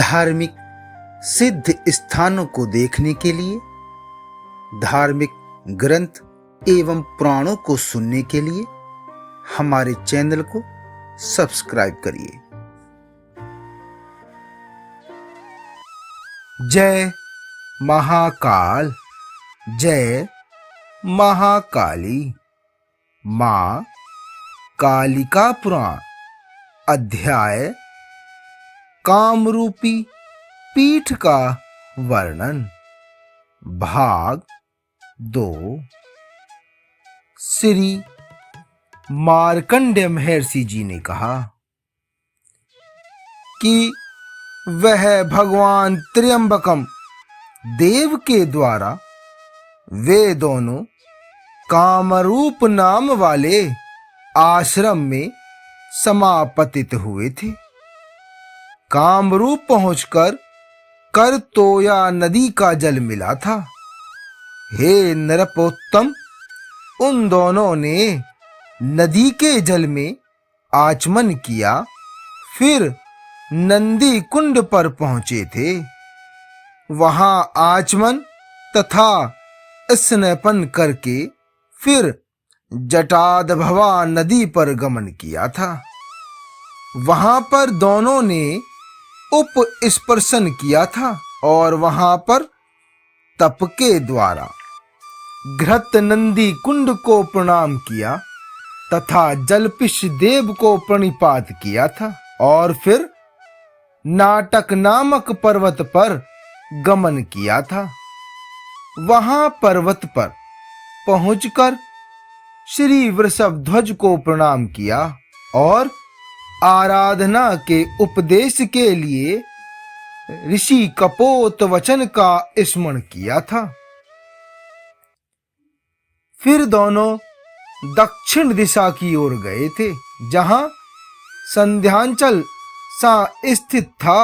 धार्मिक सिद्ध स्थानों को देखने के लिए, धार्मिक ग्रंथ एवं पुराणों को सुनने के लिए हमारे चैनल को सब्सक्राइब करिए। जय महाकाल, जय महाकाली। मां कालिका पुराण अध्याय कामरूपी पीठ का वर्णन, भाग 2। श्री मार्कंडेय महर्षि जी ने कहा कि वह भगवान त्र्यंबकम देव के द्वारा वे दोनों कामरूप नाम वाले आश्रम में समापतित हुए थे। कामरूप पहुंचकर करतोया नदी का जल मिला था। हे नरपोत्तम, उन दोनों ने नदी के जल में आचमन किया, फिर नंदी कुंड पर पहुंचे थे। वहां आचमन तथा स्नान करके फिर जटाधभवा नदी पर गमन किया था। वहां पर दोनों ने उपस्पर्शन किया था और वहां पर तप के द्वारा घृत नंदी कुंड को प्रणाम किया तथा जलपिश देव को प्रणिपात किया था और फिर नाटक नामक पर्वत पर गमन किया था। वहां पर्वत पर पहुंचकर श्री वृषभध्वज को प्रणाम किया और आराधना के उपदेश के लिए ऋषि कपोत वचन का स्मरण किया था। फिर दोनों दक्षिण दिशा की ओर गए थे, जहां संध्यांचल सा स्थित था।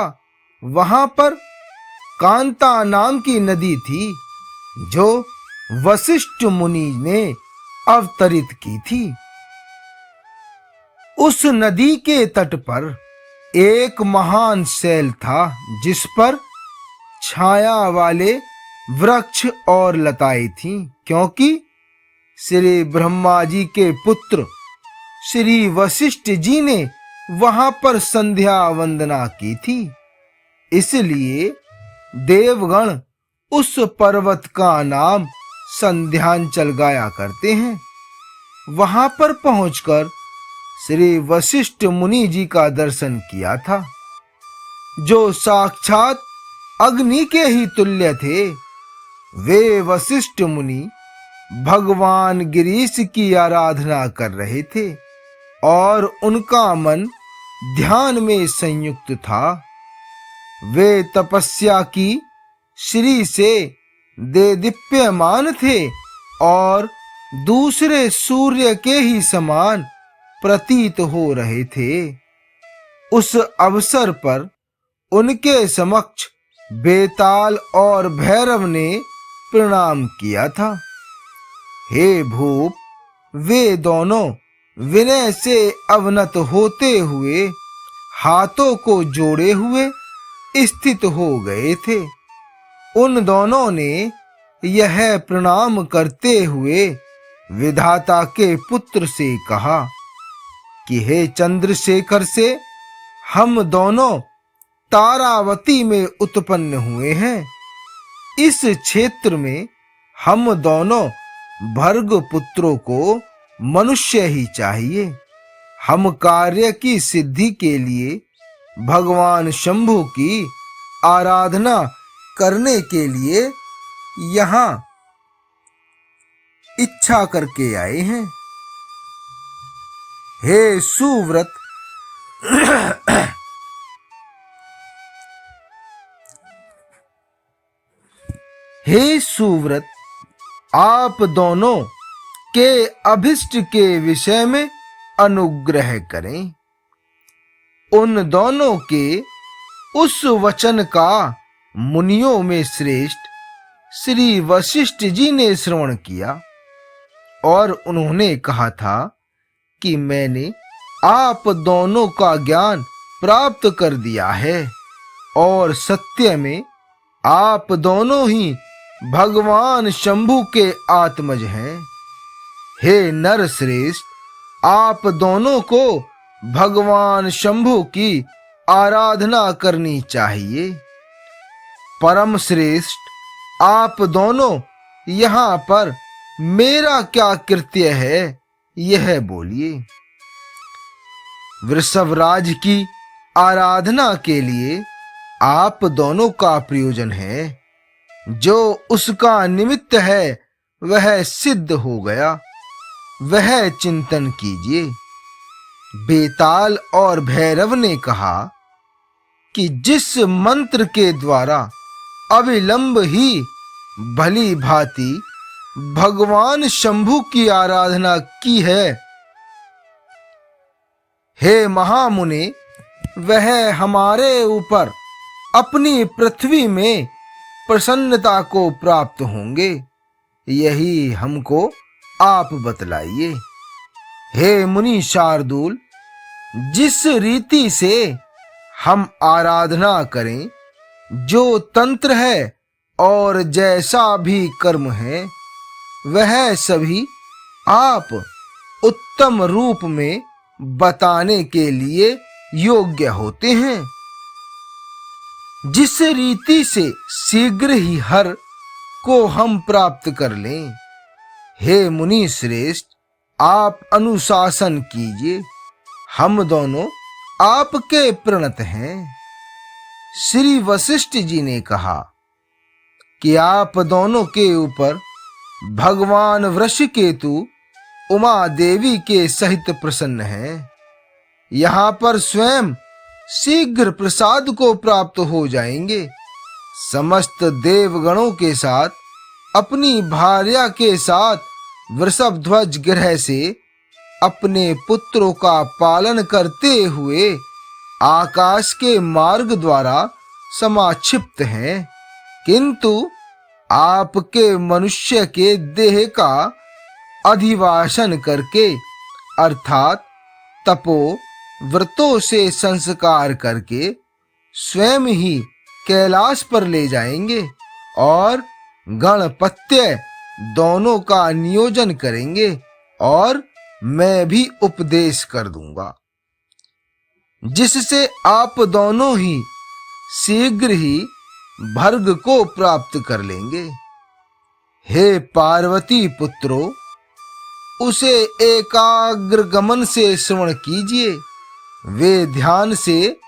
वहां पर कांता नाम की नदी थी, जो वशिष्ठ मुनि ने अवतरित की थी। उस नदी के तट पर एक महान शैल था, जिस पर छाया वाले वृक्ष और लताएं थीं, क्योंकि श्री ब्रह्मा जी के पुत्र श्री वशिष्ठ जी ने वहां पर संध्या वंदना की थी। इसलिए देवगण उस पर्वत का नाम संध्यांचल गाया करते हैं। वहां पर पहुंचकर श्री वशिष्ठ मुनि जी का दर्शन किया था, जो साक्षात अग्नि के ही तुल्य थे। वे वशिष्ठ मुनि भगवान गिरीश की आराधना कर रहे थे और उनका मन ध्यान में संयुक्त था। वे तपस्या की श्री से देदीप्यमान थे और दूसरे सूर्य के ही समान प्रतीत हो रहे थे। उस अवसर पर उनके समक्ष बेताल और भैरव ने प्रणाम किया था। हे भूप, वे दोनों विनय से अवनत होते हुए हाथों को जोड़े हुए स्थित हो गए थे। उन दोनों ने यह प्रणाम करते हुए विधाता के पुत्र से कहा कि हे चंद्रशेखर से हम दोनों तारावती में उत्पन्न हुए हैं। इस क्षेत्र में हम दोनों भर्ग पुत्रों को मनुष्य ही चाहिए। हम कार्य की सिद्धि के लिए भगवान शंभु की आराधना करने के लिए यहाँ इच्छा करके आए हैं। हे सुव्रत, हे सुव्रत, आप दोनों के अभिष्ट के विषय में अनुग्रह करें। उन दोनों के उस वचन का मुनियों में श्रेष्ठ श्री वशिष्ठ जी ने श्रवण किया और उन्होंने कहा था कि मैंने आप दोनों का ज्ञान प्राप्त कर दिया है। और सत्य में आप दोनों ही भगवान शंभु के आत्मज हैं। हे नर श्रेष्ठ, आप दोनों को भगवान शंभु की आराधना करनी चाहिए। परम श्रेष्ठ, आप दोनों यहाँ पर मेरा क्या कृत्य है, यह बोलिए। वृषभराज की आराधना के लिए आप दोनों का प्रयोजन है। जो उसका निमित्त है वह सिद्ध हो गया, वह चिंतन कीजिए। बेताल और भैरव ने कहा कि जिस मंत्र के द्वारा अविलंब ही भली भांति भगवान शंभु की आराधना की है, हे महामुने, वह हमारे ऊपर अपनी पृथ्वी में प्रसन्नता को प्राप्त होंगे। यही हमको आप बतलाइए। हे मुनि शार्दूल, जिस रीति से हम आराधना करें, जो तंत्र है और जैसा भी कर्म है, वह सभी आप उत्तम रूप में बताने के लिए योग्य होते हैं। जिस रीति से शीघ्र ही हर को हम प्राप्त कर लें, हे मुनि श्रेष्ठ, आप अनुशासन कीजिए। हम दोनों आपके प्रणत हैं। श्री वशिष्ठ जी ने कहा कि आप दोनों के ऊपर भगवान वृषकेतु उमा देवी के सहित प्रसन्न हैं। यहाँ पर स्वयं शीघ्र प्रसाद को प्राप्त हो जाएंगे। समस्त देवगणों के साथ, अपनी भार्या के साथ वृषभध्वज ग्रह से अपने पुत्रों का पालन करते हुए आकाश के मार्ग द्वारा समाक्षिप्त हैं, किंतु आपके मनुष्य के देह का अधिवासन करके अर्थात तपो व्रतों से संस्कार करके स्वयं ही कैलाश पर ले जाएंगे और गणपत्य दोनों का नियोजन करेंगे और मैं भी उपदेश कर दूंगा, जिससे आप दोनों ही शीघ्र ही भर्ग को प्राप्त कर लेंगे। हे पार्वती पुत्रों, उसे एकाग्र गमन से श्रवण कीजिए। वे ध्यान से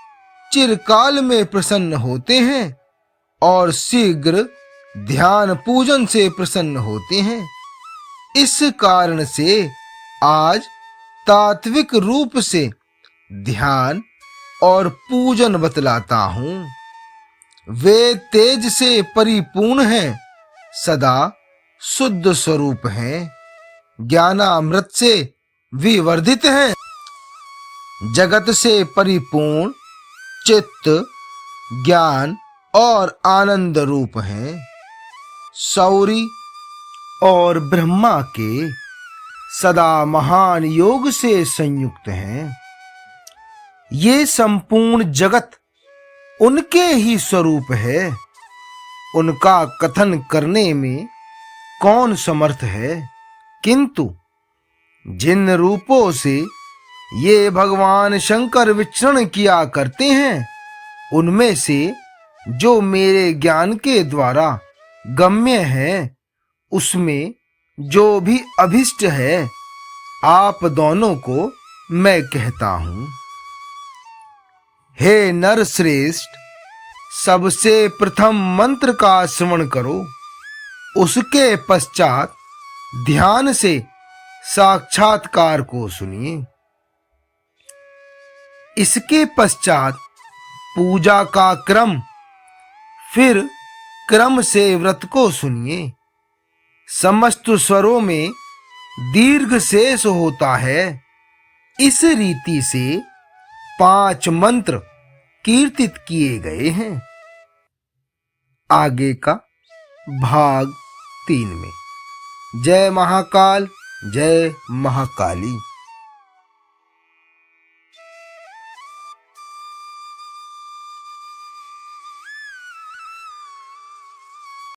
चिरकाल में प्रसन्न होते हैं और शीघ्र ध्यान पूजन से प्रसन्न होते हैं। इस कारण से आज तात्विक रूप से ध्यान और पूजन बतलाता हूं। वे तेज से परिपूर्ण हैं, सदा शुद्ध स्वरूप हैं, ज्ञानामृत से विवर्धित हैं, जगत से परिपूर्ण, चित्त, ज्ञान और आनंद रूप हैं। सौरी और ब्रह्मा के सदा महान योग से संयुक्त हैं। ये संपूर्ण जगत उनके ही स्वरूप है। उनका कथन करने में कौन समर्थ है, किंतु जिन रूपों से ये भगवान शंकर विचरण किया करते हैं, उनमें से जो मेरे ज्ञान के द्वारा गम्य है, उसमें जो भी अभिष्ट है, आप दोनों को मैं कहता हूं। हे नर श्रेष्ठ, सबसे प्रथम मंत्र का श्रवण करो, उसके पश्चात ध्यान से साक्षात्कार को सुनिए। इसके पश्चात पूजा का क्रम, फिर क्रम से व्रत को सुनिए। समस्त स्वरों में दीर्घ शेष होता है। इस रीति से 5 मंत्र कीर्तित किए गए हैं। आगे का भाग 3 में। जय महाकाल, जय महाकाली।